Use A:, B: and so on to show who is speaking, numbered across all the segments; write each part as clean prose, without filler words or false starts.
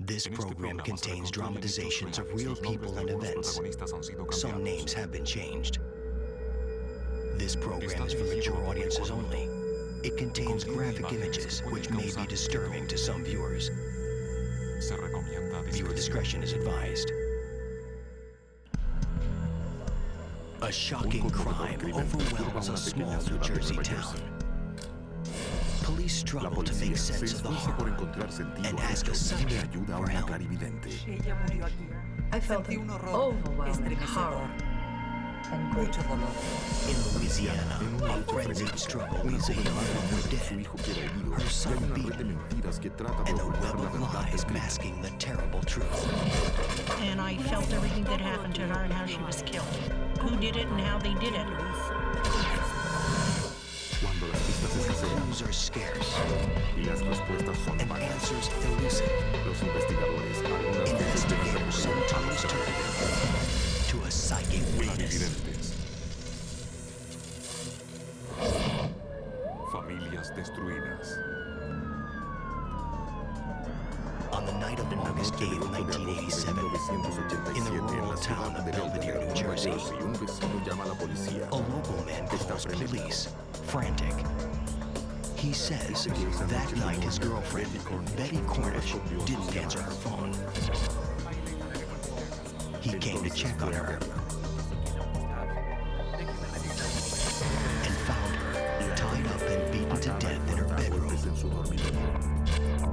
A: This program contains dramatizations of real people and events. Some names have been changed. This program is for mature audiences only. It contains graphic images which may be disturbing to some viewers. Viewer discretion is advised. A shocking crime overwhelms a small New Jersey town. Police struggle to make sense of the horror and ask a psychic for help.
B: I felt an overwhelming horror and great dolor.
A: In Louisiana, a frenzied struggle leaves a young mother dead, her son beaten, and a web of lies masking the terrible truth.
C: And I felt everything that happened to her and how she was killed. Who did it and how they did it.
A: When clues are scarce and answers elusive, investigators sometimes turn to a psychic witness.
D: Familias destruidas.
A: On the night of August 8, 1987, in the rural town of Belvedere, New Jersey, a local man calls police, frantic. He says that night his girlfriend, Betty Cornish, didn't answer her phone. He came to check on her and found her tied up and beaten to death in her bedroom.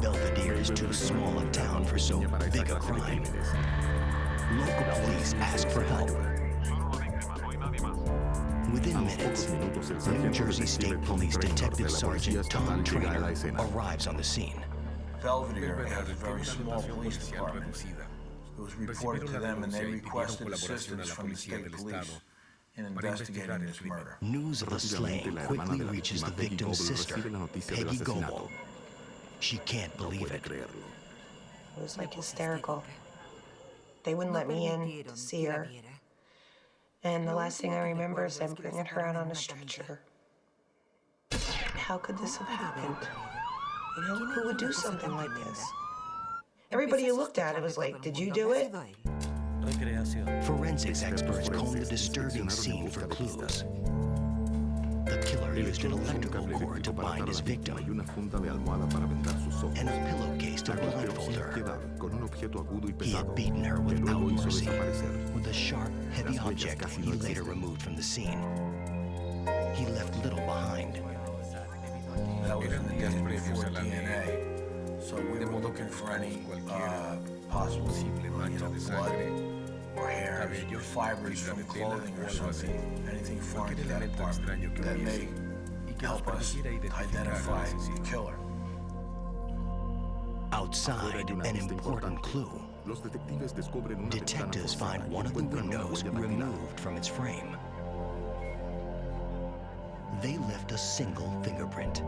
A: Belvedere is too small a town for so big a crime. Local police ask for help. Within minutes, New Jersey State Police Detective Sergeant Tom Trainer arrives on the scene.
E: Belvedere has a very small police department. It was reported to them and they requested assistance from the state police in investigating this murder.
A: News of the slaying quickly reaches the victim's sister, Peggy Goebel. She can't believe it.
B: It was like hysterical. They wouldn't let me in to see her. And the last thing I remember is them bringing her out on a stretcher. How could this have happened? You know, who would do something like this? Everybody who looked at it was like, did you do it?
A: Forensics experts comb the disturbing scene for clues. The killer used an electrical cord to bind his victim and a pillowcase to blindfold her. He had beaten her without mercy with a sharp, heavy object he later removed from the scene. He left little behind.
E: That was in the death before DNA. So we were looking for any possible, blood or hair, or fibers from clothing or something, anything foreign to that apartment that may help us identify the killer.
A: Outside, an important clue. Detectives find one of the windows removed from its frame. They left a single fingerprint.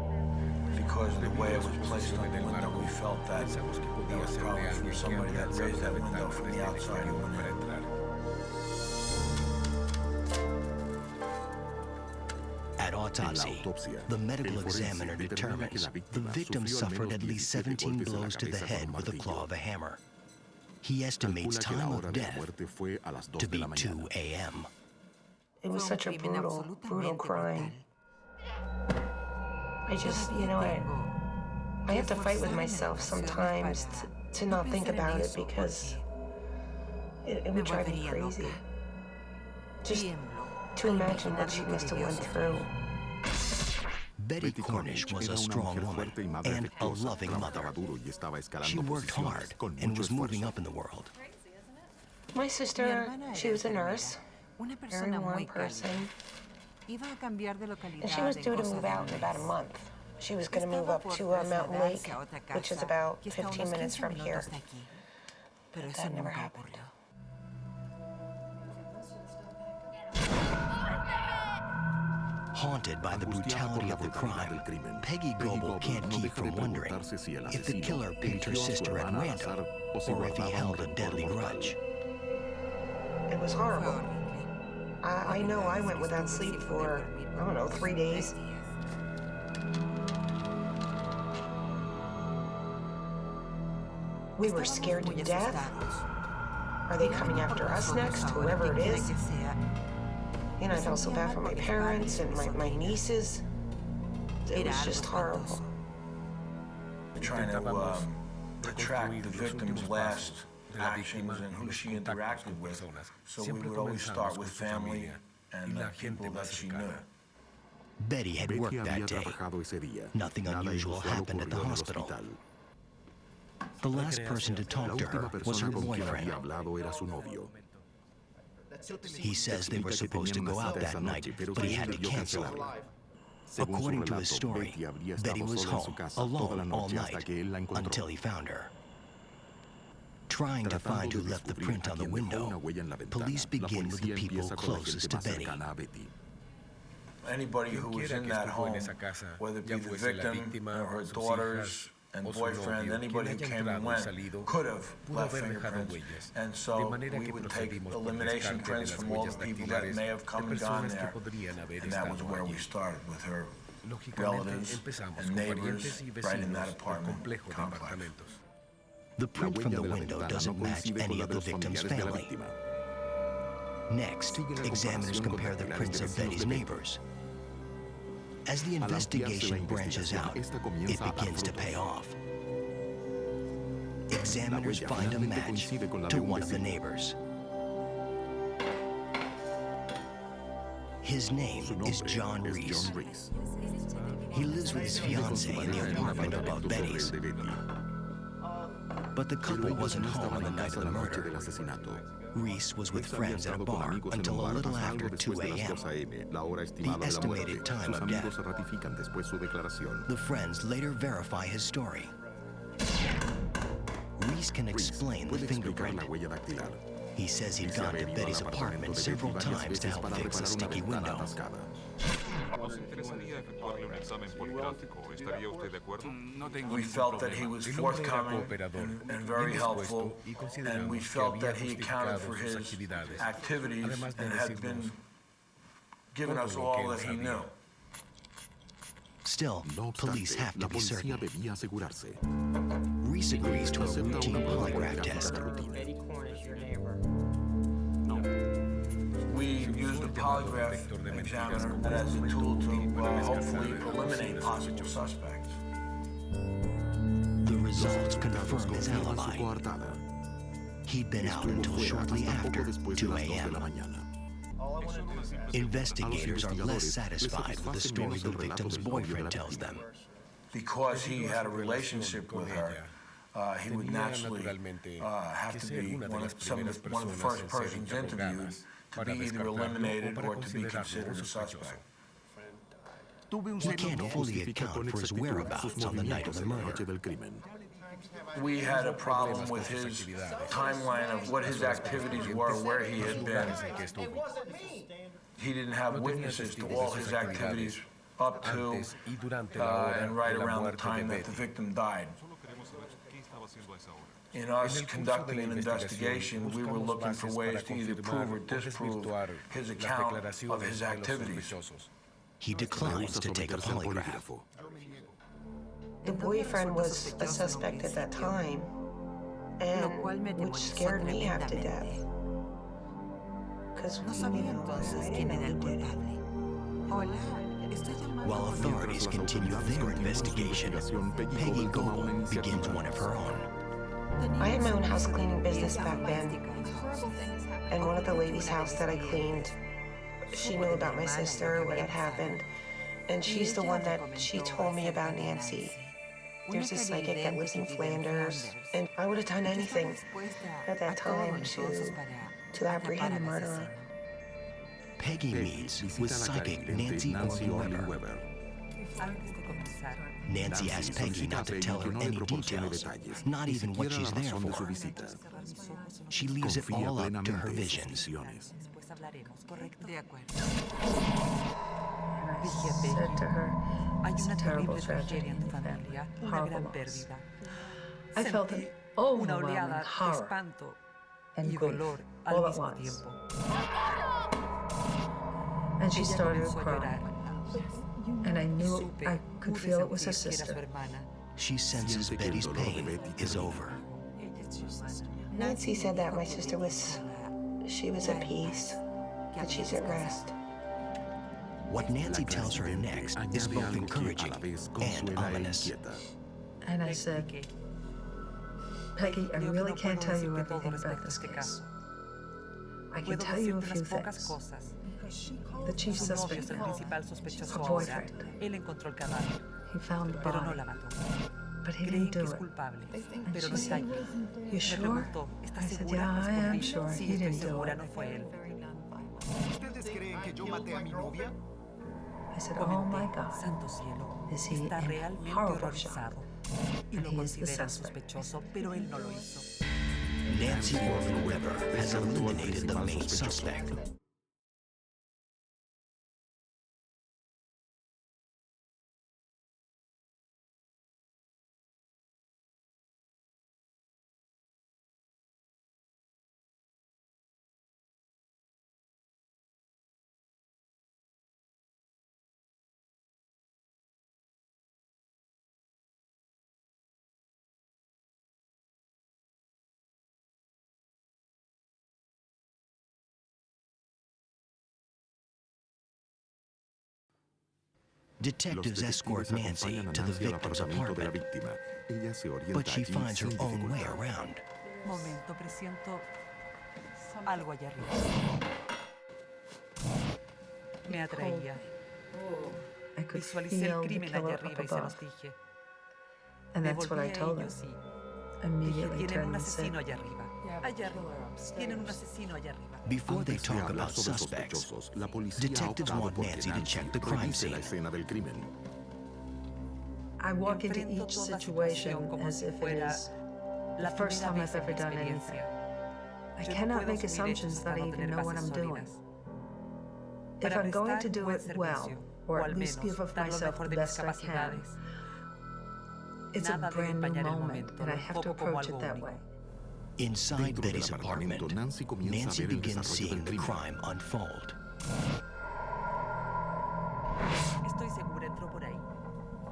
E: Because of the way it was placed on the window, we felt that there was probably from somebody that raised that window from the outside and went in.
A: At autopsy, the medical examiner determines the victim suffered at least 17 blows to the head with the claw of a hammer. He estimates time of death to be 2 a.m.
B: It was such a brutal crime. I just, I have to fight with myself sometimes to not think about it because it would drive me crazy. Just to imagine what she must have went through.
A: Betty Cornish was a strong woman and a loving mother. She worked hard and was moving up in the world.
B: My sister, she was a nurse, very warm person. And she was due to move out in about a month. She was going to move up to Mountain Lake, which is about 15 minutes from here. But that never happened.
A: Haunted by the brutality of the crime, Peggy Goebel can't keep from wondering if the killer picked her sister at random or if he held a deadly grudge.
B: It was horrible. I know I went without sleep for, 3 days. We were scared to death. Are they coming after us next, whoever it is? And I felt so bad for my parents and my nieces. It was just horrible.
E: Trying to track the victim's last actions and who she interacted with. So we would always start with family and people that she knew.
A: Betty had
F: Betty
A: worked
F: había
A: that day.
F: trabajado ese día.
A: Nothing
F: Nada
A: unusual
F: inusual
A: happened at the
F: ocurrió en el
A: hospital.
F: hospital.
A: The last person to
F: La
A: talk to her
F: última
A: was her
F: persona con quien
A: boyfriend.
F: había hablado era su novio.
A: He says they were
F: Explica que
A: supposed to
F: tenían
A: go
F: una
A: out
F: cita
A: that
F: esa
A: night,
F: noche, pero
A: but he
F: que
A: had to
F: debió
A: cancel.
F: cancelarla. Según
A: According
F: su
A: to his
F: relato,
A: story,
F: Betty habría
A: Betty
F: estado
A: was
F: sola en su
A: home,
F: casa toda la
A: alone all
F: noche hasta
A: night,
F: que él la encontró.
A: until he found her. Trying to find who left the print on the window, police begin with the people closest to Betty.
E: Anybody who was in that home, whether it be the victim or her daughters and boyfriend, anybody who came and went, could have left fingerprints. And so we would take elimination prints from all the people that may have come and gone there. And that was where we started, with her relatives and neighbors right in that apartment complex.
A: The print from the window doesn't match any of the victim's family. Next, examiners compare the prints of Betty's neighbors. As the investigation branches out, it begins to pay off. Examiners find a match to one of the neighbors. His name is John Reese. He lives with his fiancée in the apartment above Betty's. But the couple wasn't home on the night of the murder. Reese was with friends at a bar until a little after 2 a.m., the estimated time of death. The friends later verify his story. Reese can explain the fingerprint. He says he'd gone to Betty's apartment several times to help fix a sticky window.
E: We felt that he was forthcoming and very helpful, and we felt that he accounted for his activities and had been giving us all that he knew.
A: Still, police have to be certain.
F: asegurarse.
A: Reese agrees to a routine polygraph test.
B: Betty Corn is your neighbor.
E: We used a polygraph examiner as a tool to hopefully eliminate possible suspects.
A: The results confirm his alibi. He'd been out until shortly after 2 a.m. Investigators are less satisfied with the story the victim's boyfriend tells them.
E: Because he had a relationship with her, he would naturally have to be one of the first persons interviewed to be either eliminated or to be considered a suspect.
A: He can't fully account for his whereabouts on the night of the murder.
E: We had a problem with his timeline of what his activities were, where he had been. He didn't have witnesses to all his activities up to and right around the time that the victim died. In us conducting an investigation, we were looking for ways to either prove or disprove his account of his activities.
A: He declines to take a polygraph.
B: The boyfriend was a suspect at that time, and which scared me half to death. Because, I didn't know who did it.
A: While authorities continue their investigation, Peggy Goble begins one of her own.
B: I had my own house cleaning business back then, and one of the ladies' house that I cleaned, she knew about my sister, what had happened, and she's the one that she told me about Nancy. There's a psychic that lives in Flanders, and I would have done anything at that time to apprehend the murderer.
A: Peggy meets with psychic Nancy Weber. Nancy asks Peggy not to tell her any details, not even what she's there for. She leaves it all up to her visions.
B: Said to her, it's a terrible tragedy and horrible loss. I felt an overwhelming horror and grief all at once. And she started crying. And I knew I could feel it was her sister.
A: She senses Betty's pain is over.
B: Nancy said that my sister was at peace, that she's at rest.
A: What Nancy tells her next is
F: Añade
A: both
F: algo que a
A: encouraging
F: la vez
A: and
F: consuela e
A: ominous.
F: inquieta.
G: And I said, Peggy, I really can't tell you everything about this case. I can tell you a few things. The chief suspect now, her boyfriend, he found the body, but he didn't do it. And she said, you sure? I said, yeah, I am sure. He didn't do it.
H: ¿Ustedes creen que yo maté a mi novia?
G: I said, oh my God, is he in horrible shock? And he is the suspect.
A: Nancy Morgan Weber has eliminated the main suspect.
F: Los
A: Detectives escort
F: detectives
A: Nancy
F: acompañan a
A: to the
F: Nancy al
A: victim's
F: apartamento de la
A: apartment,
F: víctima. Ella se orienta
A: but she
F: allí
A: finds her
F: sin
A: own way
F: dificultad.
A: around.
I: Momento, presiento algo allá arriba. Me atraía.
G: I could
I: Visualicé
G: feel
I: el
G: the
I: crimen
G: killer
I: allá
G: up
I: arriba y se los
G: above.
I: dije.
G: And
I: Me
G: that's what I
I: volví a
G: told them.
I: ellos y dije,
G: Immediately
I: tienen
G: turned
I: un
G: and said,
I: asesino allá arriba. Allá arriba. Tienen un asesino allá arriba.
A: Before they
F: Antes de
A: talk
F: hablar
A: about
F: sobre
A: suspects,
F: sospechosos, la policía ha
A: detectives
F: optado
A: want
F: porque
A: Nancy to
F: Nancy
A: check the crime
F: revise la
A: scene.
F: escena del crimen.
G: I walk into
I: Enfrento
G: each
I: toda
G: situation
I: situación como
G: as
I: si
G: if it
I: fuera
G: is
I: la
G: the first
I: primera
G: time
I: vez
G: I've
I: en mi
G: ever done anything.
I: experiencia.
G: I
I: Yo no
G: cannot
I: puedo
G: make
I: asumir
G: assumptions
I: hechos
G: that
I: hasta
G: I
I: no
G: even
I: tener
G: know what
I: bases
G: I'm doing.
I: sólidas.
G: If
I: Para
G: I'm going
I: prestar
G: to do
I: buen
G: it well,
I: servicio,
G: or
I: o
G: at
I: al
G: least
I: menos
G: give of
I: dar lo
G: myself
I: mejor
G: the
I: de mis
G: best I can,
I: capacidades,
G: it's a
I: nada debe
G: brand new
I: empañar el
G: moment,
I: momento,
G: and I
I: lo
G: have to
I: enfoco como
G: approach
I: algo
G: it that
I: único.
G: way.
A: Inside
F: Dentro del
A: Betty's
F: apartamento,
A: apartment,
F: Nancy comienza a
A: Nancy
F: ver el
A: begins
F: desarrollo
A: seeing
F: del
A: the
F: crimen.
A: crime unfold.
I: Estoy segura, entró por ahí.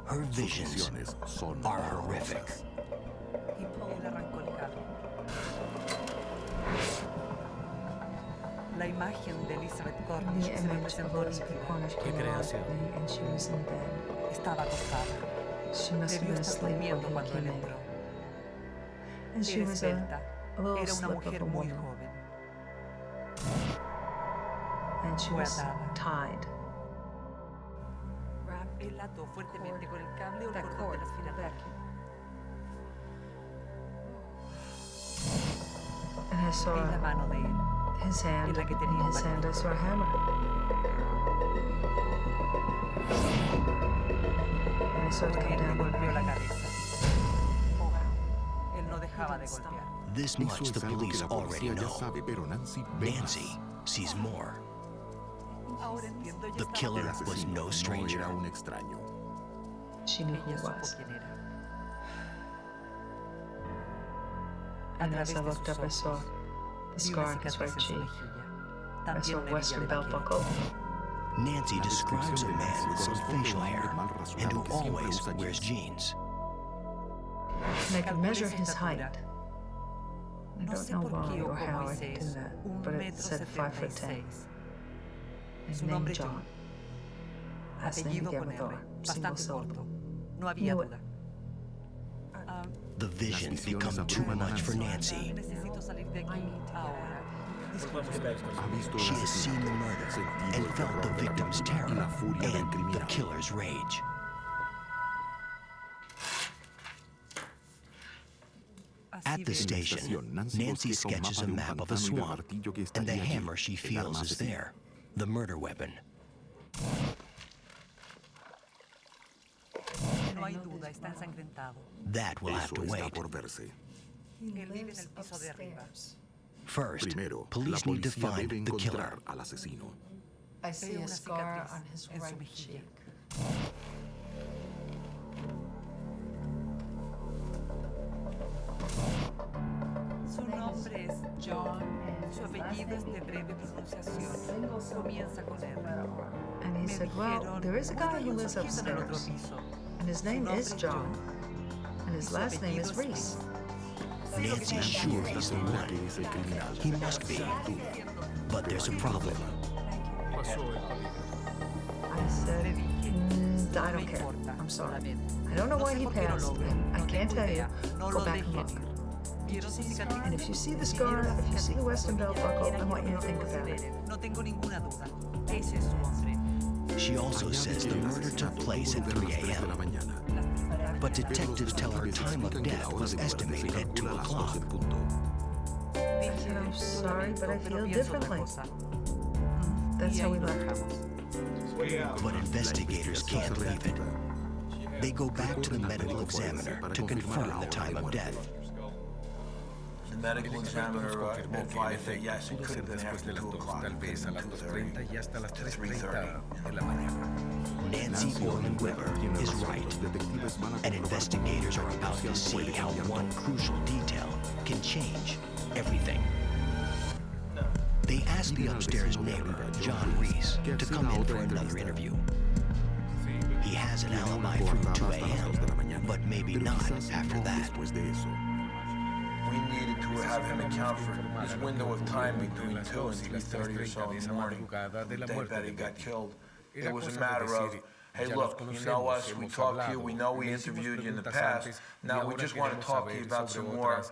A: Her
F: Sus
A: visions
F: visiones son
A: are horrific.
F: horrorosas.
I: Él arrancó el carro. La imagen de Elizabeth Cornish
G: The
I: se me
G: image of
I: presentó
G: Elizabeth
I: nítida.
G: Cornish came alive to me, and she was in bed.
I: Estaba acostada.
G: She must have
I: Debió
G: been
I: estar
G: asleep when
I: durmiendo
G: he
I: cuando él
G: came in.
I: entró.
G: And she
I: Era
G: was
I: esbelta.
G: a little
I: Era una
G: slip of
I: mujer
G: a
I: muy
G: woman,
I: joven.
G: and she
I: Fue
G: was
I: atada.
G: tied.
I: Él ató fuertemente con el cable o el cordón del aspirador.
G: And I
I: Vi la
G: saw
I: mano de él.
G: his hand.
I: en la que
G: In
I: tenía un
G: his hand, I
I: martillo.
G: saw a hammer. And I saw it
I: Con
G: come
I: él le
G: down on
I: golpeó
G: her
I: la
G: head.
I: cabeza. Él no dejaba de golpear.
A: This
F: Eso
A: much the
F: es algo que
A: police
F: la
A: already
F: policía ya
A: know.
F: sabe, pero Nancy ve
A: Nancy
F: más.
A: sees more.
I: Ahora entiendo, ella
A: The
I: estaba
A: killer
F: El
I: loca.
A: was
F: asesino
A: no
F: no
A: stranger.
F: era un extraño.
G: She knew who
I: Ella
G: it
I: supo
G: was.
I: quién era. A
G: And as
I: través
G: I
I: de
G: looked
I: sus
G: up, I saw
I: ojos,
G: the
I: vi
G: scar
I: una
G: on his
I: cicatriz
G: right
I: en su
G: cheek.
I: mejilla.
G: I
I: También
G: saw
I: una hebilla
G: Western
I: de
G: belt
I: vaquero.
G: buckle.
A: Nancy
F: La
A: describes a
F: descripción de
A: man
F: Nancy
A: with some
F: corresponde a
A: facial
F: un hombre
A: hair
F: mal
A: and
F: rasurado
A: who
F: que siempre
A: always
F: usa
A: wears
F: jeans.
A: jeans.
G: And I could
I: Calculé
G: measure
I: su
G: his height.
I: estatura.
G: I
I: No
G: don't
I: sé
G: know
I: por
G: why
I: qué o
G: or how
I: cómo
G: I
I: hice
G: could do
I: eso.
G: that,
I: Un
G: but it
I: metro
G: said 5'10".
I: 76.
G: His
I: Su
G: name
I: nombre
G: John.
I: John.
G: Last name
I: Apellido
G: began
I: con
G: with
I: R.
G: R. Single
I: Bastante
G: syllable.
I: corto. No había
G: Knew it.
I: duda. Ah,
A: The visions
F: visiones
A: become too
F: abruman a
A: much for
F: Nancy.
A: Nancy.
I: necesito salir de aquí ahora.
F: Ha visto el
A: She has seen the
F: asesinato,
A: murder
F: sentido
A: and
F: el
A: felt
F: terror
A: the
F: de la
A: victim's
F: víctima y
A: terror
F: la furia del
A: and the
F: criminal.
A: killer's rage.
I: Así
A: At the
I: de-
A: station,
F: Nancy
A: Nancy
F: bosqueja un
A: sketches a
F: mapa de un
A: map of a
F: pantano y del
A: swamp,
F: martillo que
A: and the
F: estaría allí,
A: hammer she
F: el
A: feels
F: arma
A: is
F: asesina.
A: there, the murder weapon.
I: No hay duda, está ensangrentado.
A: That will have
F: Eso
A: to
F: está
A: wait.
F: por verse.
I: Él vive en el piso de arriba.
A: First,
F: Primero, la
A: police need to
F: policía debe
A: find the killer.
F: encontrar al asesino.
G: I see
I: Veo
G: a
I: una
G: scar
I: cicatriz
G: on his
I: en su
G: right
I: mejilla.
G: cheek.
I: Su nombre es John. Su apellido es de breve pronunciación. Comienza con R.
G: And he
I: Me
G: said, well,
I: dijeron,
G: there is a
I: "Bueno,
G: guy
I: hay
G: who
I: un
G: lives
I: sujeto en el otro
G: upstairs,
I: piso.
G: and his
I: Su
G: name
I: nombre
G: is
I: es
G: John, and his
I: y su
G: last name is
I: apellido es
G: Reese.
A: Nancy's sure he's the one. He must be. But there's a problem.
G: I said, I don't care. I'm sorry. I don't know why he passed. I can't tell you. Go back and look. And if you see the scar, if you see the Western belt buckle, I want you to think about it.
I: No tengo ninguna duda. Ese es su hombre.
A: She also says the murder took place at 3 a.m. But detectives tell her time of death was estimated at 2 o'clock.
G: I said, I'm sorry, but I feel differently. That's how we left.
A: But investigators can't leave it. They go back to the medical examiner to confirm the time of death.
E: The medical examiner advised that yes, it could have been after 2 o'clock. It could have been 2:30 to 3:30.
A: Nancy Orman Weber is right. And investigators are about to see how one crucial detail can change everything. They ask the upstairs neighbor, John Reese, to come in for another interview. He has an alibi through 2 a.m., but maybe not after that.
E: We needed to have him account for this window of time between 2 and 3:30 or so in the morning, the day Betty got killed. It was a matter of, hey, look, you know us, we talked to you, we know we interviewed you in the past. Now we just want to talk to you about some more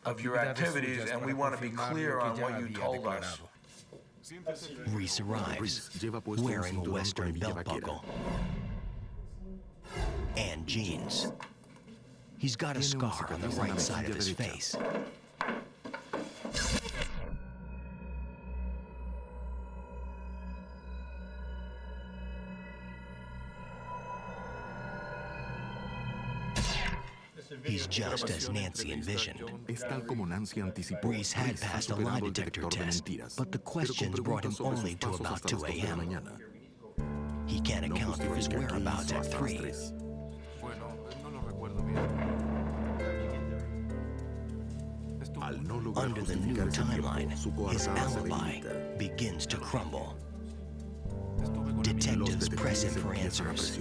E: of your activities, and we want to be clear on what you told us.
A: Reese arrives, wearing a Western belt buckle and jeans. He's got a scar on the right side of his face. He's just as Nancy envisioned. Reese had passed a lie detector test, but the questions brought him only to about 2 a.m. He can't account for his whereabouts at 3. Under the new timeline, his alibi begins to crumble. Detectives press him for answers.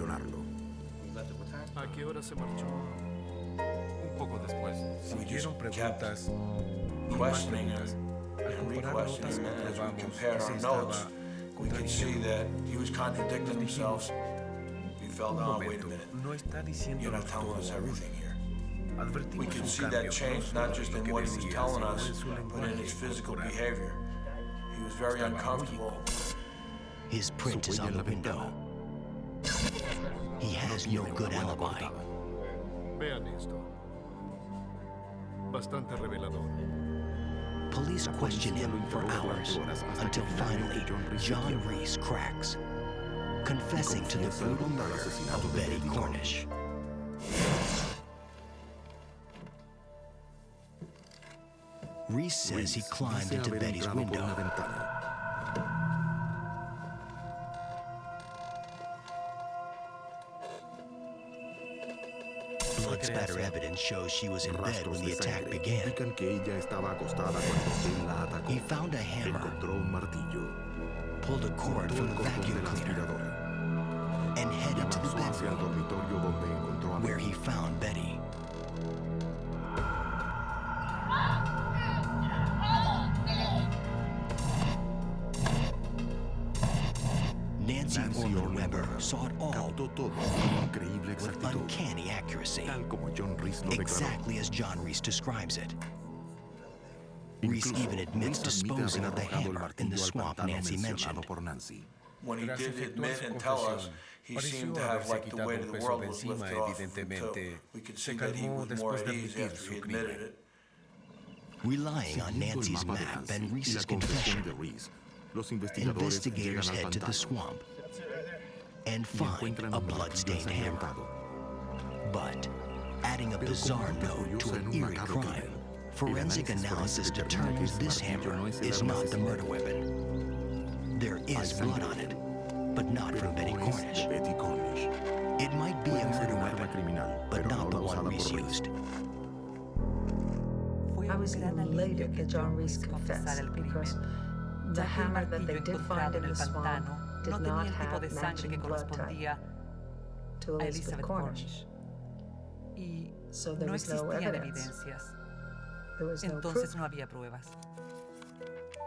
E: We just kept questioning him and re-questioning him, and as we compared our notes, we could see that he was contradicting himself. We felt, oh, wait a minute, you're not telling us everything here. We could see that change not just in what he was telling us, but in his physical behavior. He was very uncomfortable.
A: His print is on the window. He has no good alibi.
J: Vean esto. Bastante revelador.
A: Police question him for hours, until finally John Reese cracks, confessing to the brutal murder of Betty Cornish. Reese says he climbed into Betty's window. Blood spatter evidence shows she was in bed when the attack began. He found a hammer, pulled a cord from the vacuum cleaner, and headed to the bedroom, where he found Betty. Nancy Orman Weber saw it all with uncanny accuracy, exactly as John Reese describes it. Reese even admits disposing of the hammer in the swamp Nancy mentioned.
E: When he did admit and tell us, he seemed to have like the weight of the world was lifted off him too. We could see that he was more at ease after he admitted it.
A: Relying on Nancy's map and Reese's confession, investigators head to the swamp and find a blood-stained hammer. But adding a bizarre note to an eerie crime, forensic analysis determines this hammer is not the murder weapon. There is blood on it, but not from Betty Cornish. It might be a murder weapon, but not the one Reese used.
G: I was elated that John Reese confessed because the hammer that they did find in the swamp did not have matching blood type to Elizabeth Cornish. So there
I: No
G: was no
I: existían
G: evidence.
I: evidencias.
G: There was no
I: Entonces
G: proof.
I: no había pruebas.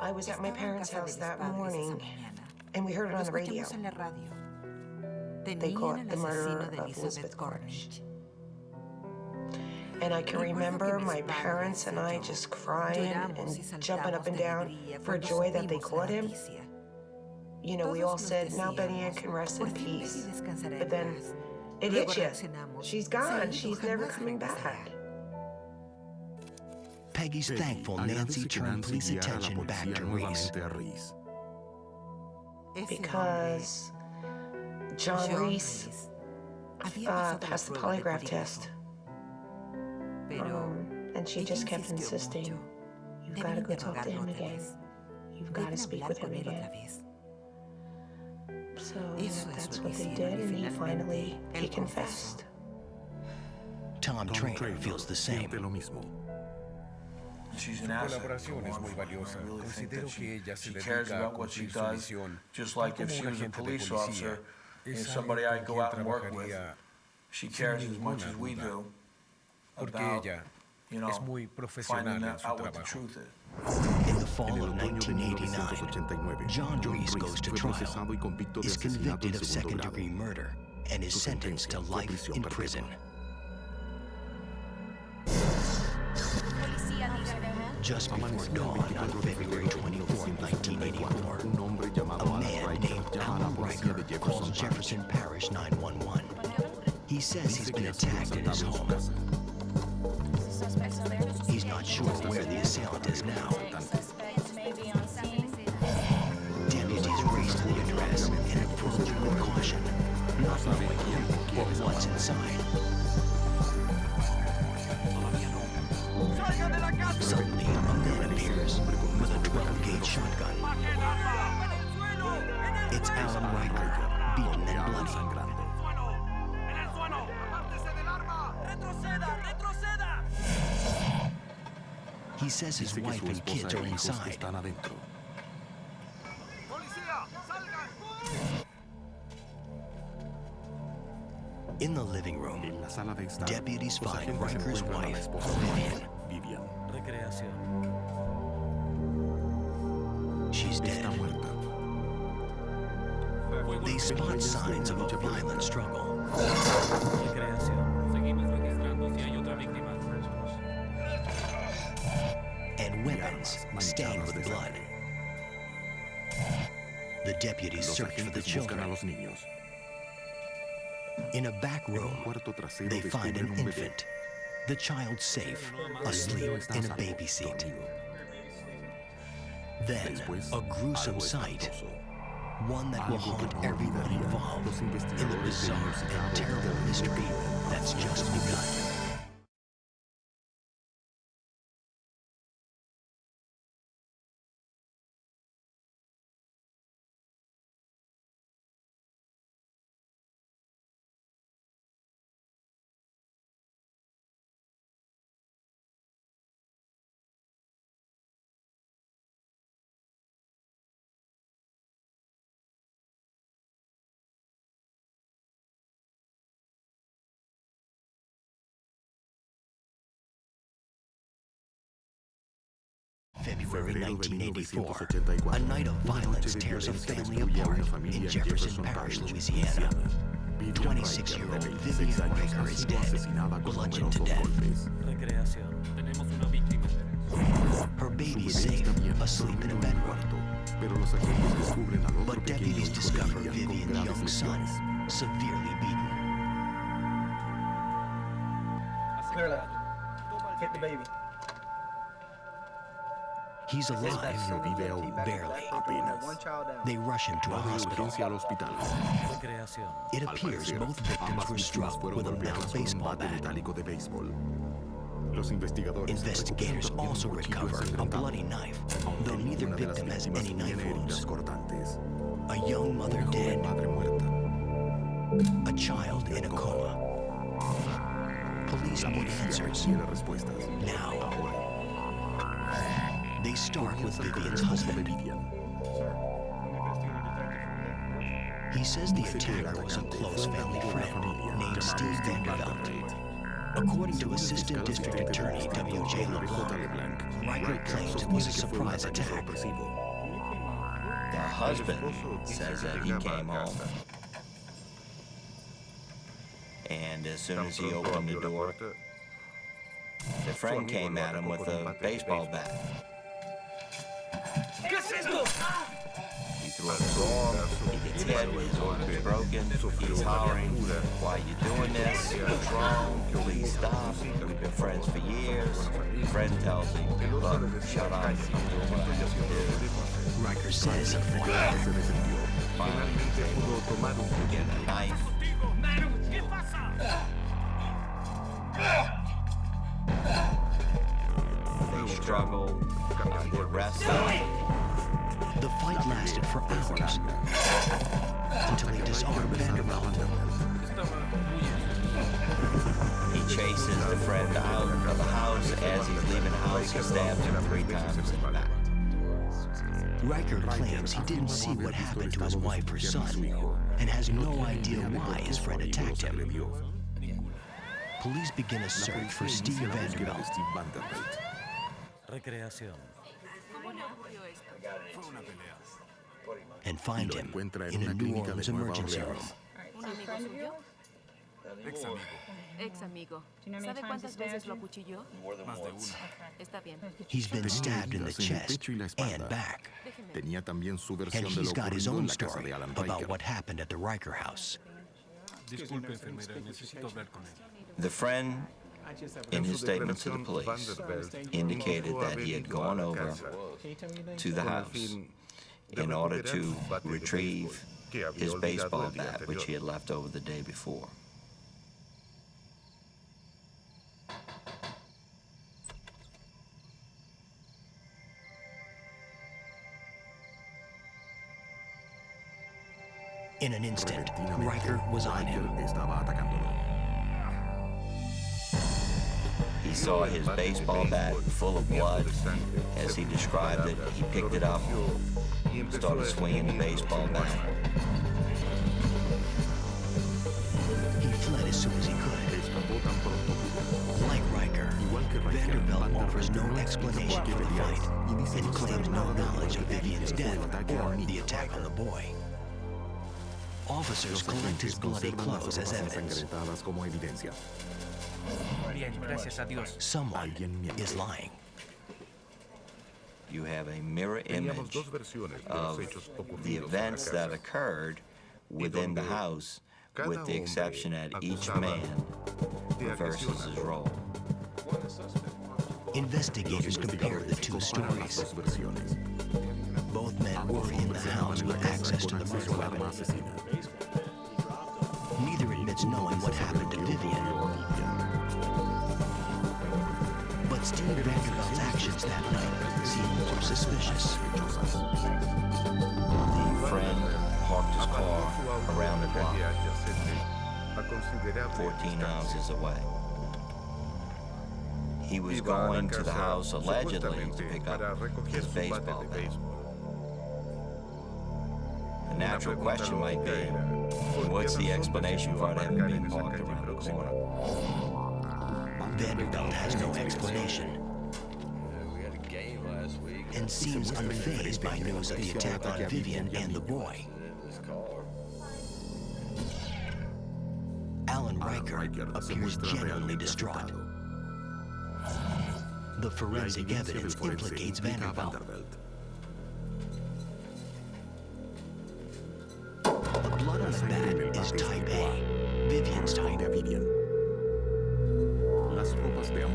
B: I was at my
K: Estaba en
B: parents'
K: casa de
B: house
K: mis
B: that
K: padres esa
B: morning,
K: mañana.
B: and we heard it
K: Lo
B: on the radio.
K: escuchamos en la radio.
B: They
K: Tenían
B: caught
K: al
B: the murderer
K: asesino de
B: of
K: Elizabeth
B: Elizabeth
K: Cornish.
B: And I can
K: Recuerdo que
B: remember
K: mis
B: my
K: padres
B: parents and
K: y
B: I
K: yo
B: just crying
K: lloramos y
B: and jumping up
K: saltamos
B: and
K: de
B: down
K: alegría
B: for
K: cuando
B: joy that they
K: supimos la
B: caught him.
K: noticia.
B: You know, we
K: Todos
B: all
K: nos
B: said, now Betty Ann
K: decíamos,
B: can rest
K: "Por
B: in
K: fin
B: peace."
K: Betty descansará
B: But
K: en
B: then
K: paz.
B: it
K: Luego
B: hit you.
K: reaccionamos,
B: She's
K: "Se ha
B: gone.
K: ido,
B: She's never
K: jamás
B: coming
K: regresará."
B: back.
A: Peggy's thankful Nancy
F: agradece que
A: turned
F: Nancy
A: police
F: guiara a la
A: attention back
F: policía
A: to Reese.
F: nuevamente a Reese.
K: Ese
B: Because John
K: hombre, John
B: Reese
K: había pasado la
B: passed the
K: prueba de
B: polygraph
K: polígrafo.
B: test.
K: Pero
B: And she
K: ella
B: just kept
K: insistió
B: insisting,
K: mucho.
B: you've
K: Deben
B: got to go talk to
K: interrogarlo
B: him
K: otra
B: again.
K: vez.
B: You've got to
K: Deben
B: speak
K: hablar
B: with him
K: con él otra
B: again.
K: vez.
B: So
K: Eso es
B: that's
K: lo
B: what
K: que
B: they
K: hicieron
B: did,
K: y
B: and he
K: finalmente
B: finally,
K: él
B: he
K: confesó.
B: confessed.
A: Tom Traynor feels the same.
F: Siente lo mismo.
E: She's
J: Su
E: an asset.
J: colaboración es muy
E: I
J: valiosa.
E: really think
J: Considero
E: that
J: que ella se
E: she cares
J: dedica a
E: about what she
J: cumplir su
E: does,
J: misión,
E: just
J: tal
E: like if
J: como
E: she
J: un
E: was a
J: agente de
E: police
J: policía.
E: officer and
J: Es
E: somebody
J: alguien
E: I
J: con
E: go
J: quien
E: out and work with.
J: trabajaría
E: She
J: sin
E: cares as much
J: ninguna
E: as we
J: duda,
E: do
J: porque
E: about,
J: ella
E: you know,
J: es muy
E: finding
J: profesional en su
E: out what the
J: trabajo.
E: truth is.
A: In the
F: En
A: fall
F: el
A: of
F: otoño de
A: 1989,
F: 1989,
A: John Reese goes to
F: fue
A: trial,
F: procesado y convicto de
A: is
F: asesinato
A: convicted
F: en
A: of
F: segundo grado.
A: second-degree murder, and is
F: Su
A: sentenced to
F: sentencia fue
A: life
F: prisión
A: in
F: perpetua.
A: prison. Just before dawn on February 24, 1984,
F: Un hombre
A: a
F: llamado Alan
A: man
F: Riker
A: named
F: llama a la
A: Alan
F: policía
A: Riker
F: de
A: calls
F: Jefferson Parish.
A: Jefferson Parish 911. He says he's
F: Dice
A: been
F: que ha sido
A: attacked in his
F: asaltado en su
A: home.
F: casa.
A: He's not sure where the assailant is now. Deputies race to the address and approach with caution, not knowing who or what's inside. Suddenly, a man appears with a 12-gauge shotgun. It's Alan Riker, beaten and bloody. He says his
F: Dice que
A: wife
F: su
A: and
F: esposa
A: kids
F: e
A: are
F: hijos
A: inside.
F: están adentro.
A: In the living room,
F: En la sala de estar,
A: deputies
F: los
A: find
F: agentes
A: Riker's
F: encuentran a la
A: wife,
F: esposa de
A: Vivian.
F: Vivian.
A: She's dead.
F: Está muerta.
A: They spot signs of a violent struggle. And weapons stained with blood. The deputies
F: Los
A: search for the
F: agentes buscan a
A: children.
F: los niños.
A: In a back
F: En un
A: room,
F: cuarto trasero
A: they find
F: descubren
A: an
F: un bebé.
A: infant. The child safe,
F: El
A: asleep
F: niño está
A: in a
F: salvo,
A: baby seat.
F: dormido.
A: Then,
F: Después,
A: a gruesome
F: algo
A: sight.
F: espantoso.
A: One that will
F: Algo que
A: haunt
F: no
A: everyone
F: olvidarían
A: involved
F: los
A: in the
F: investigadores
A: bizarre
F: del
A: and
F: Chicago
A: terrible
F: Federal
A: mystery
F: Bureau.
A: that's just begun. February
F: Febrero de
A: 1984,
F: 1984,
A: a night of
F: una
A: violence
F: noche de
A: tears a
F: violencia
A: family
F: destruye a una
A: apart
F: familia
A: in
F: en
A: Jefferson Parish, Louisiana.
F: Vivian
A: 26-year-old
F: Riker, de
A: Vivian
F: 26 años,
A: Riker
F: ha
A: is
F: sido
A: dead,
F: asesinada con
A: bludgeoned to
F: numerosos
A: death.
F: golpes.
A: Her
F: Su
A: baby
F: bebé
A: safe,
F: está bien,
A: asleep in a
F: dormido en un
A: bedroom.
F: cuarto, pero los agentes descubren al otro
A: But
F: pequeño
A: deputies
F: hijo de
A: discover
F: Vivian con
A: Vivian's
F: graves
A: young son,
F: lesiones.
A: severely beaten.
H: Clear left. Hit the baby.
A: He's
F: El
A: alive,
F: niño vive aún,
A: barely.
F: apenas.
H: One child down.
A: They rush him to a
F: Va de
A: hospital.
F: urgencia al hospital.
A: It
F: Al
A: appears
F: parecer,
A: both victims
F: ambas
A: were
F: víctimas
A: struck
F: fueron
A: with a
F: golpeadas
A: metal
F: con un
A: baseball
F: bate
A: bat.
F: metálico de béisbol. Los investigadores
A: Investigators
F: recuperan también
A: also
F: un cuchillo
A: recover a
F: ensangrentado,
A: bloody knife,
F: aunque
A: though neither
F: ninguna de las
A: victim has
F: víctimas
A: any knife
F: tiene heridas
A: wounds.
F: cortantes.
A: A young mother
F: Una joven
A: dead,
F: madre muerta.
A: a child in a coma. Police
F: La
A: need
F: policía
A: answers
F: quiere respuestas.
A: now.
F: Ahora,
A: They start with
F: comienzan con el
A: Vivian's
F: esposo de
A: husband.
F: Vivian.
A: He says the
F: Dice que el
A: attacker was a
F: atacante
A: close
F: fue un
A: family
F: amigo de la
A: friend
F: familia
A: named
F: llamado
A: Steve
F: Steve
A: Vanderbilt.
F: Vanderbilt.
A: According to Assistant District Attorney W.J. LeBlanc, Riker claims it was a surprise attack.
L: The husband says that he came home, and as soon as he opened the door, the friend came at him with a baseball bat. He threw a door, he gets hit, his organ's broken, he's hollering, "Why are you doing this? What's wrong? Please stop. We've been friends for years." Friend tells him, "Look, shut up, I'm doing what I have to do."
A: Riker says he fought.
L: Finally, he get a knife. They struggle, get arrested.
A: The fight lasted for hours until he disarmed Vanderbilt.
L: He chases the friend out of the house. As he's leaving the house, he stabs him 3 times in the back.
A: Riker claims he didn't see what happened to his wife or son and has no idea why his friend attacked him. Police begin a search for Steve Vanderbilt. And find him in a New Orleans emergency room.
M: Ex amigo. ¿Sabe cuántas veces lo acuchilló? Está bien.
A: He's been stabbed in the chest and back. And he's got his own story about what happened at the Riker house.
L: The friend, in his statement to the police, indicated that he had gone over to the house in order to retrieve his baseball bat, which he had left over the day before.
A: In an instant, Riker was on him.
L: He saw his baseball bat full of blood. As he described it, he picked it up, started swinging the baseball bat.
A: He fled as soon as he could. Like Riker, Vanderbilt offers no explanation for the fight and claims no knowledge of Vivian's death or the attack on the boy. Officers collect his bloody clothes as evidence. Someone is lying.
L: You have a mirror image of the events that occurred within the house, with the exception that each man reverses his role.
A: Investigators compare the two stories. Both men were in the house with access to the murder weapon. Neither admits knowing what happened to Vivian. But Steve Vanderbilt's actions that night seem more suspicious.
L: The friend parked his car around the block, 14 houses away. He was going to the house allegedly to pick up his baseball bat. The natural question might be, what's the explanation for it having been parked around the corner?
A: Vanderbilt has no explanation and seems unfazed by news of the attack on Vivian and the boy. Alan Riker appears genuinely distraught. The forensic evidence implicates Vanderbilt. The blood on the bat is type A, Vivian's type.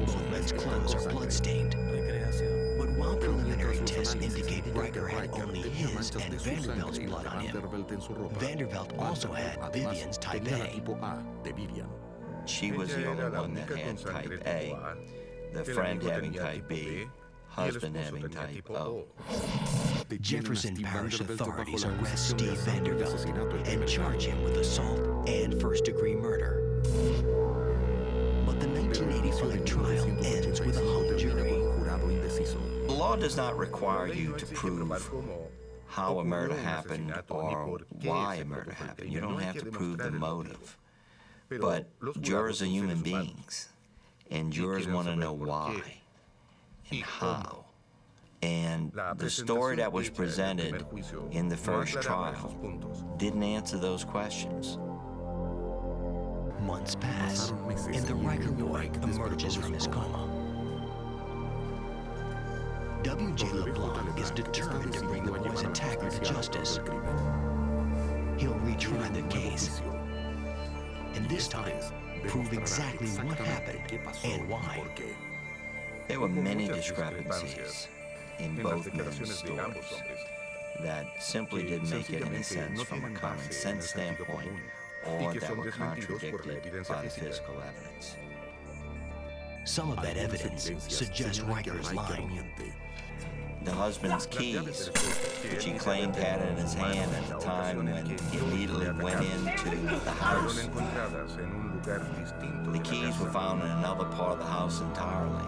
A: Both men's clothes are blood-stained. But while preliminary tests indicate Riker had only his and Vanderbilt's blood on him, Vanderbilt also had Vivian's type A.
L: She was the only one that had type A, the friend having type B, husband having type O.
A: Jefferson Parish authorities arrest Steve Vanderbilt and charge him with assault and first-degree murder. But the 1985 trial ends with a hung jury.
L: The law does not require you to prove how a murder happened or why a murder happened. You don't have to prove the motive. But jurors are human beings, and jurors want to know why and how. And the story that was presented in the first trial didn't answer those questions.
A: Months pass, and the Riker boy emerges from his coma. W.J. LeBlanc is determined to bring the boy's attacker to justice. He'll retry the case, and this time, prove exactly what happened and why.
L: There were many discrepancies in both men's stories that simply didn't make any sense from a common sense standpoint, or that were contradicted by the physical evidence.
A: Some of that evidence suggests Riker's lying.
L: The husband's keys, which he claimed had in his hand at the time when he immediately went into the house. The keys were found in another part of the house entirely.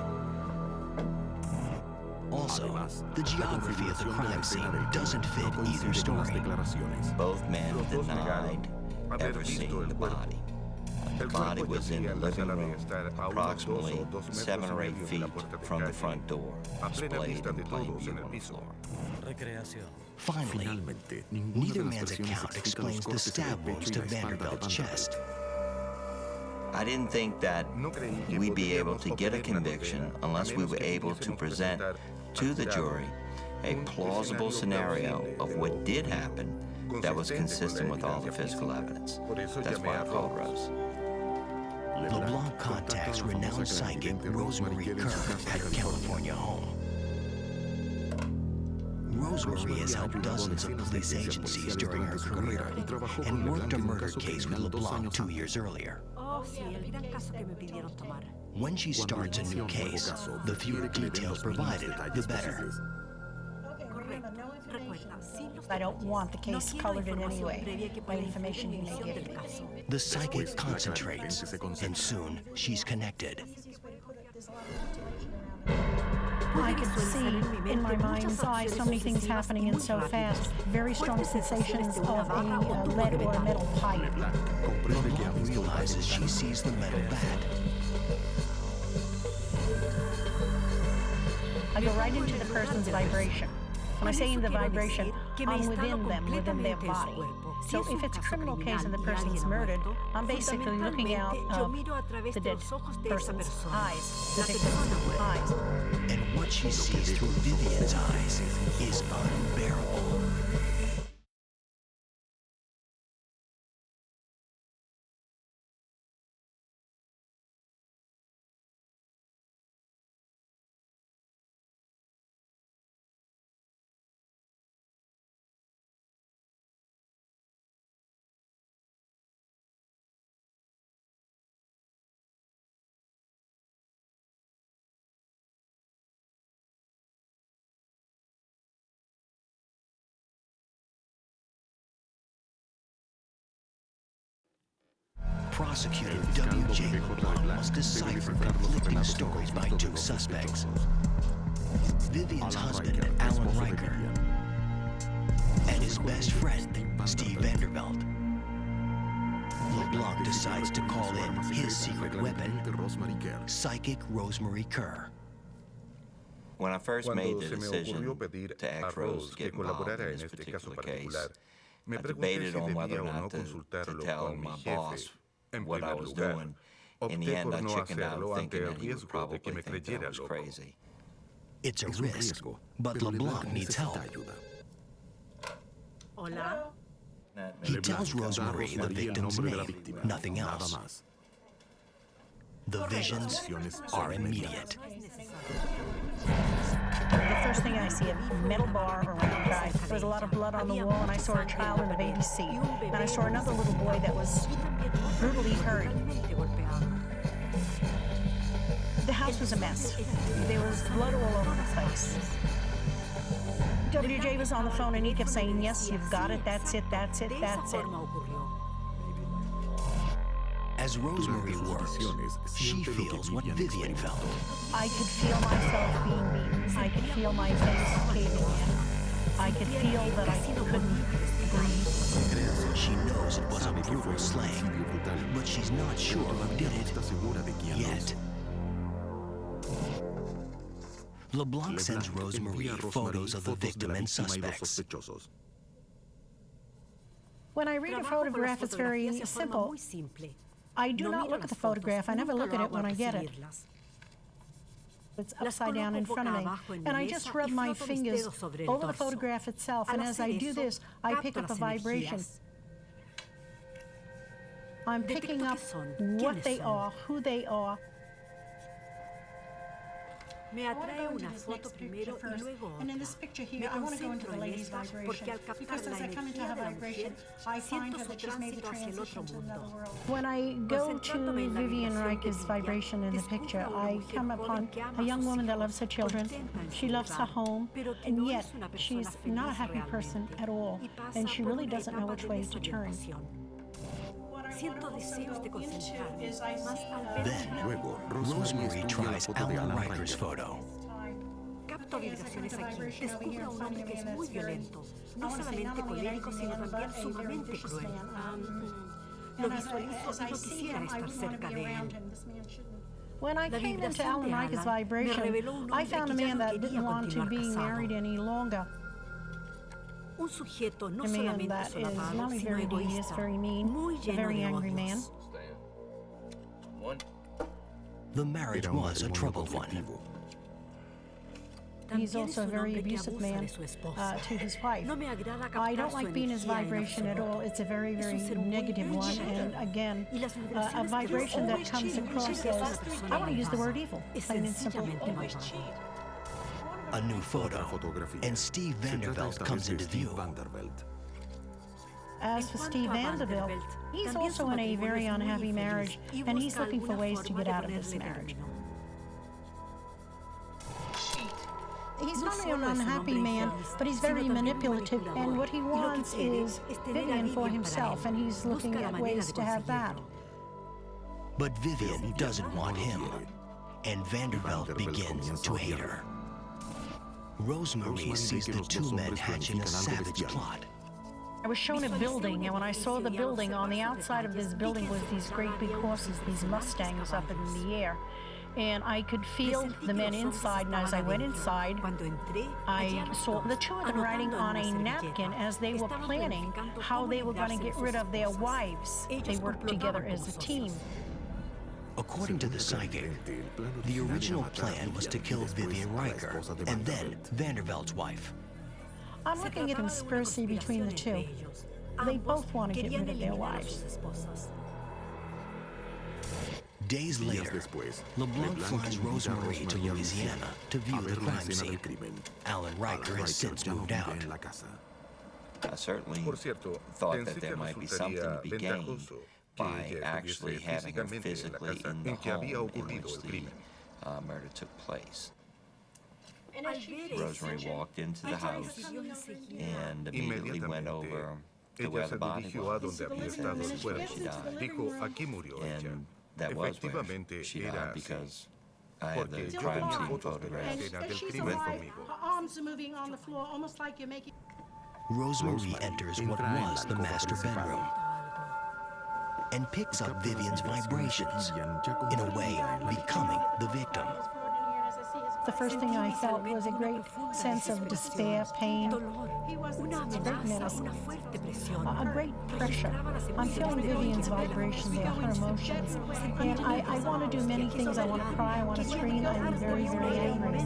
A: Also, the geography of the crime scene doesn't fit either story.
L: Both men denied ever seeing the body. The body was in the living room, approximately 7 or 8 feet from the front door, displayed in plain view on the floor.
A: Finally, neither man's account explains the stab wounds to Vanderbilt's chest.
L: I didn't think that we'd be able to get a conviction unless we were able to present to the jury a plausible scenario of what did happen that was consistent with all the physical evidence. That's why I called Rose.
A: LeBlanc contacts renowned psychic Rosemary Kerr at her California home. Rosemary has helped dozens of police agencies during her career and worked a murder case with LeBlanc 2 years earlier. When she starts a new case, the fewer details provided, the better.
C: I don't want the case colored in any way by information you may give me.
A: The psychic concentrates, and soon she's connected.
C: I could see in my mind's eye so many things happening and so fast. Very strong sensations of a lead or a metal pipe.
A: LeBlanc realizes she sees the metal bat.
C: I go right into the person's vibration. When I say in the vibration, I'm within them, within their body. So if it's a criminal case and the person's murdered, I'm basically looking out of the dead person's eyes, the victim's eyes.
A: And what she sees through Vivian's eyes is unbearable. Prosecutor W.J. LeBlanc must decipher conflicting stories by 2 suspects. Vivian's husband, Alan Riker, and his best friend, Steve Vanderbilt. LeBlanc decides to call in his secret weapon, psychic Rosemary Kerr.
L: When I first made the decision to ask Rose to get involved in this particular case, I debated on whether or not to tell my boss what I was doing. In the end, I chickened out thinking that he would probably think that I was crazy.
A: It's a risk, but LeBlanc needs help. He tells Rosemary the victim's name, nothing else. The visions are immediate.
C: The first thing I see, a metal bar around guy. There was a lot of blood on the wall, and I saw a child in the baby seat. And I saw another little boy that was brutally hurt. The house was a mess. There was blood all over the place. WJ was on the phone, and he kept saying, yes, you've got it, that's it, that's it, that's it.
A: As Rosemary works, she feels what Vivian felt.
C: I could feel myself being beaten. I could feel my face caving in. I could feel that I couldn't breathe.
A: She knows it was a brutal slaying, but she's not sure who did it yet. LeBlanc sends Rosemary
F: envía a
A: photos of the
F: fotos de
A: victim
F: la
A: and
F: víctima y los
A: suspects.
F: sospechosos.
C: When I read a photograph, it's very simple. I do not look at the photograph. I never look at it when I get it. It's upside down in front of me. And I just rub my fingers over the photograph itself. And as I do this, I pick up a vibration. I'm picking up what they are, who they are.
N: Me atrae una foto primero y luego
C: And in
N: otra.
C: this picture
N: Me
C: here, I want to go into the
N: concentro en
C: lady's
N: esta
C: vibration.
N: porque al captar
C: Because
N: la
C: as I come into
N: energía
C: her
N: de la
C: vibration,
N: mujer,
C: I find
N: siento
C: her
N: su
C: that she's made the
N: tránsito hacia el otro
C: transition to
N: mundo.
C: another world. When I go to
N: Concentrándome en la
C: Vivian
N: vibración de
C: Riker's
N: Vivian,
C: vibration in the picture,
N: descubro una
C: I
N: mujer
C: come
N: joven
C: upon
N: que ama
C: a
N: a
C: young
N: sus
C: woman that
N: hijos,
C: loves her children.
N: contenta en su
C: She loves her
N: hogar,
C: home,
N: pero que
C: and
N: no
C: yet
N: es una persona
C: she's not a
N: feliz
C: happy person
N: realmente,
C: at all,
N: y pasa
C: and she
N: por
C: really
N: una
C: doesn't know
N: etapa
C: which
N: de
C: way to turn.
N: desorientación. Siento deseos de concentrarme, más al ver
A: Then,
F: Luego,
A: Rosemary
F: estudia la
A: tries
F: foto de
A: Alan
F: Alan
A: Riker's
F: Riker.
A: photo.
N: capto vibraciones aquí. Descubro a un hombre que es muy violento, no solamente colérico, sino también sumamente cruel. Lo visualizo y no quisiera estar cerca de él.
C: When I
N: La
C: came into
N: vibración
C: Alan
N: de
C: Riker's
N: Alan me
C: vibration,
N: reveló un
C: I
N: hombre
C: found a
N: que ya
C: man
N: no
C: that
N: quería
C: didn't want to
N: continuar
C: be
N: casado.
C: married any longer.
N: Un sujeto no
C: A man
N: solamente
C: that is not
N: solapado,
C: only
N: sino
C: very devious,
N: egoísta,
C: very mean,
N: muy
C: a
N: lleno
C: very
N: de
C: angry man.
N: odios.
A: The marriage
F: Era un
A: was a
F: matrimonio
A: troubled one.
F: conflictivo.
C: He's
N: También
C: also
N: es
C: a
N: un
C: very
N: hombre que
C: abusive
N: abusa
C: man
N: de su esposa.
C: to his wife.
N: No me agrada
C: I
N: captar
C: don't
N: su
C: like being his
N: energía en
C: vibration at
N: absoluto.
C: all. It's a very,
N: Es
C: very
N: un ser muy
C: negative one.
N: cruel.
C: And again,
N: Y las
C: a
N: vibraciones que
C: vibration that
N: recibe
C: comes across
N: es
C: as,
N: una persona
C: I want to use the
N: malvada.
C: word evil,
N: Es
C: plain and simple.
N: sencillamente malvado.
A: A new photo,
F: Fotografía.
A: and Steve
F: Se trata
A: Vanderbilt
F: esta
A: comes
F: vez de
A: into
F: Steve
A: view.
F: Vanderbilt.
C: As for Steve Vanderbilt, he's also in a very unhappy marriage, and he's looking for ways to get out of this marriage. He's not only an unhappy man, but he's very manipulative, and what he wants is Vivian for himself, and he's looking at ways to have that.
A: But Vivian doesn't want him, and Vanderbilt begins to hate her. Rosemary sees the two men hatching a savage plot.
C: I was shown a building, and when I saw the building, on the outside of this building was these great big horses, these Mustangs up in the air. And I could feel the men inside, and as I went inside, I saw the two of them writing on a napkin as they were planning how they were going to get rid of their wives. They worked together as a team.
A: According to the psychic, the original plan was to kill Vivian Riker and then Vanderbilt's wife.
C: I'm looking at a conspiracy between the two. They both want to get rid of their wives.
A: Days later, LeBlanc flies Rosemary to Louisiana to view the crime scene. Alan Riker has since moved out.
L: I certainly thought that there might be something to be gained by actually having her physically in the home in which the murder took place. Rosemary walked into the house and immediately went over to where the body was. This is where she died. And that was where she died because I had the crime scene photographs
C: And she's
L: with
C: alive.
L: me.
C: Her arms are moving on the floor, almost like you're making...
A: Rosemary enters what was the master bedroom and picks up Vivian's vibrations, in a way becoming the victim.
C: The first thing I felt was a great sense of despair, pain, a great menace, a great pressure. I'm feeling Vivian's vibration there, her emotions. And I want to do many things. I want to cry, I want to scream, I'm very, very angry.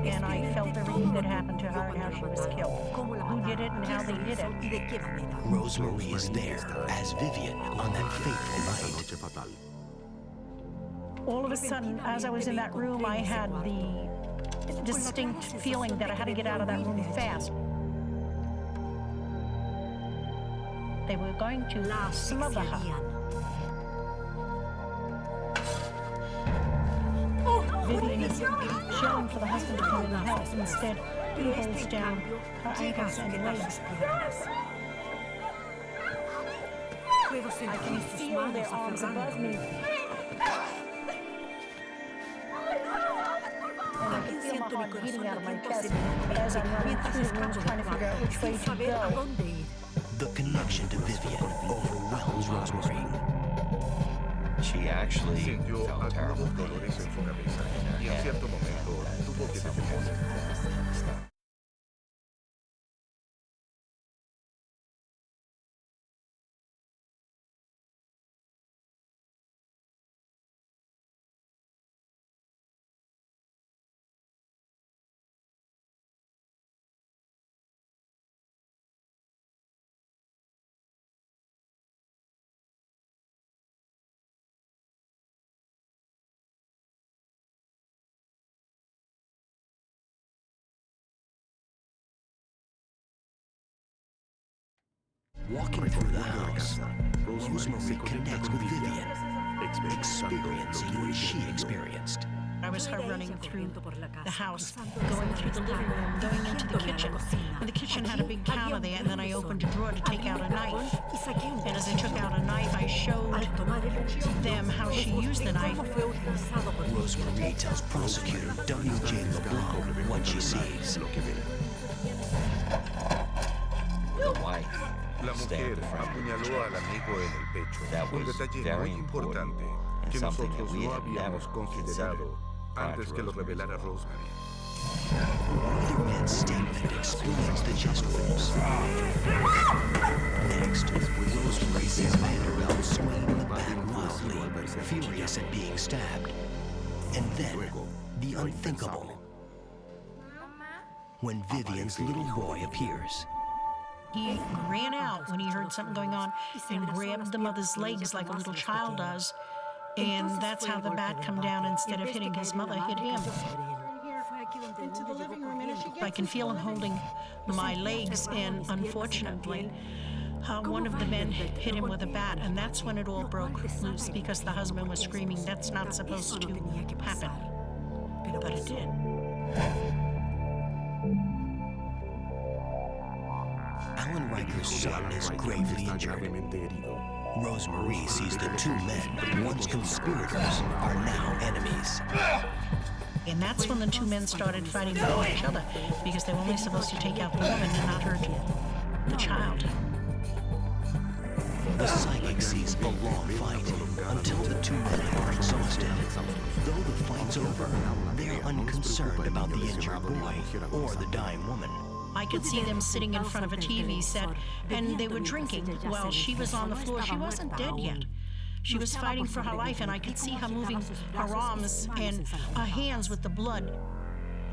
C: And I felt everything that happened to her and how she was killed, who did it and how they did it.
A: Rosemary is there as Vivian on that fateful night.
C: All of a sudden, as I was in that room, I had the distinct feeling that I had to get out of that room fast. They were going to smother her. Vivian is yelling for the husband to come in the house. Instead, he holds down her ankles and legs. I can feel their arms above me. And I can feel my heart beating out of my chest as I'm running through the room trying to figure out which way to go.
A: The connection to Vivian overwhelms Rosemary.
L: She actually felt terrible
F: dolores en su cabeza y en cierto momento tuvo
A: Walking through the house, Rosemary connects with Vivian, experiencing what she experienced.
C: I was her running through the house, going through the living room, going into the kitchen. And the kitchen had a big counter there, and then I opened a drawer to take out a knife. And as I took out a knife, I showed them how she used the knife.
A: Rosemary tells prosecutor W.J. LeBlanc what she sees.
L: The wife
O: La mujer apuñaló al amigo en el pecho. Un detalle muy importante que nosotros no habíamos considerado antes que lo revelara Rosemary.
A: Neither man's statement explains the chest wounds. Next, Rosemary sees Vanderbilt swaying in the back wildly, furious at being stabbed. And then, the unthinkable. When Vivian's little boy appears.
C: He ran out when he heard something going on and grabbed the mother's legs like a little child does. And that's how the bat come down. Instead of hitting his mother, hit him.
B: Into the living room, and if she gets
C: I can feel him holding my legs, and unfortunately, one of the men hit him with a bat, and that's when it all broke loose because the husband was screaming, "That's not supposed to happen." But it did.
A: Alan Riker's son is gravely injured. Rosemary sees the two men, once conspirators, are now enemies.
C: And that's when the two men started fighting with each other because they were only supposed to take out the woman and not hurt the child.
A: The psychic sees a long fight until the two men are exhausted. Though the fight's over, they're unconcerned about the injured boy or the dying woman.
C: I could see them sitting in front of a TV set, and they were drinking while she was on the floor. She wasn't dead yet. She was fighting for her life, and I could see her moving her arms and her hands with the blood.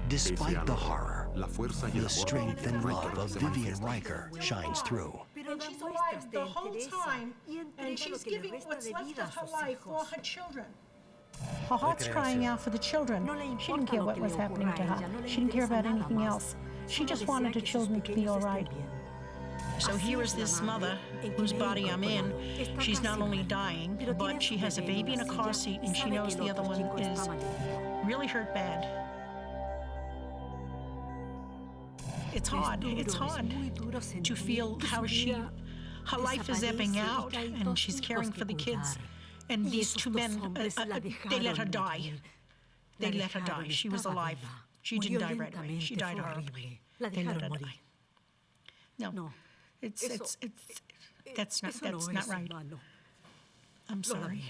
A: Despite the horror, the strength and love of Vivian Riker shines through.
B: And she's alive the whole time, and she's giving what's left of her life for her children.
C: Her heart's crying out for the children. She didn't care what was happening to her. She didn't care about anything else. She just wanted the children to be all right. So here is this mother, whose body I'm in. She's not only dying, but she has a baby in a car seat, and she knows the other one is really hurt bad. It's hard to feel how her life is ebbing out, and she's caring for the kids. And these two men, they let her die. They let her die. She was alive. She didn't die right away. She died horribly. They let her die. No. That's not right. I'm sorry.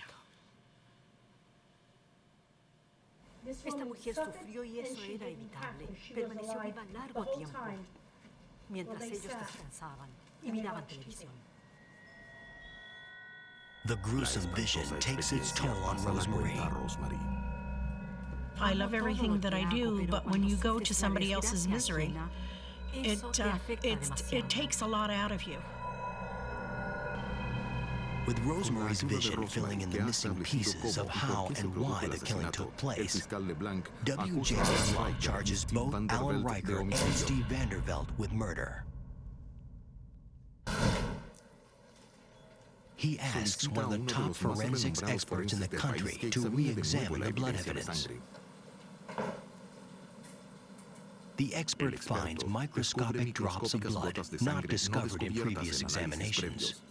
N: Esta mujer sufrió y eso era evitable. Permaneció viva largo tiempo, mientras ellos descansaban y miraban televisión.
A: The gruesome vision takes its toll on Rosemary.
C: I love everything that I do, but when you go to somebody else's misery, it takes a lot out of you.
A: With Rosemary's vision filling in the missing pieces of how and why the killing took place, W.J. LeBlanc charges both Alan Riker and Steve Vanderbilt with murder. He asks one of the top forensics experts in the country to re-examine the blood evidence. The expert finds microscopic drops of blood not discovered in previous examinations.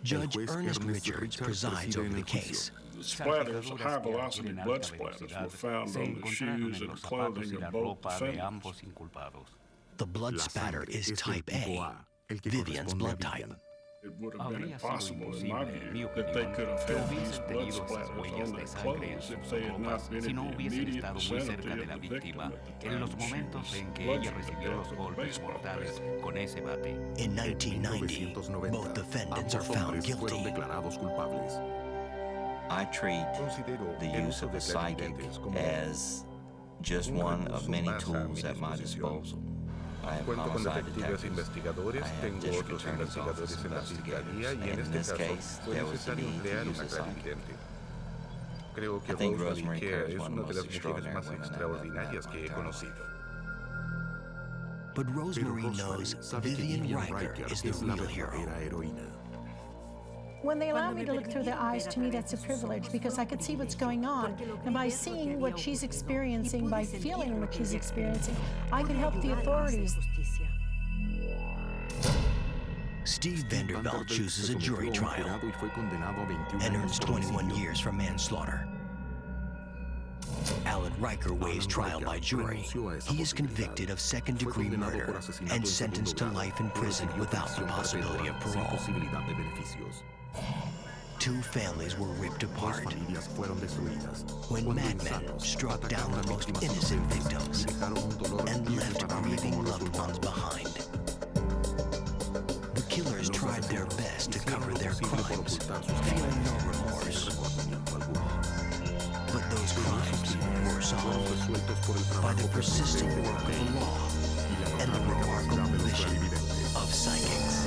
A: Judge Ernest Richards presides over the case.
P: Splatters, high-velocity blood splatters, were found on the shoes and clothing of both defendants.
A: The blood spatter is type A, Vivian's blood type.
P: It would have been impossible, in my view, that they could have had these blood splatters on their clothes if they had not been in the immediate vicinity of the victim at the time she was bludgeoned to death with a baseball bat.
A: In 1990, both defendants are found guilty.
L: I treat the use of the psychic as just one of many tools at my disposal.
O: Cuento con detectives investigadores, tengo otros investigadores en la fiscalía y en este caso fue necesario emplear una gran vidente. Creo que Rosemary Kerr es una de las mujeres más extraordinarias que he conocido.
A: But Rosemary knows Vivian Riker is the real hero.
C: When they allow me to look through their eyes, to me that's a privilege because I could see what's going on. And by seeing what she's experiencing, by feeling what she's experiencing, I can help the authorities.
A: Steve Vanderbilt chooses a jury trial and earns 21 years for manslaughter. Alan Riker waives trial by jury. He is convicted of second-degree murder and sentenced to life in prison without the possibility of parole. Two families were ripped apart when madmen struck down the most innocent victims and left grieving loved ones behind. The killers tried their best to cover their crimes, feeling no remorse. But those crimes were solved by the persistent work of the law and the remarkable mission of psychics.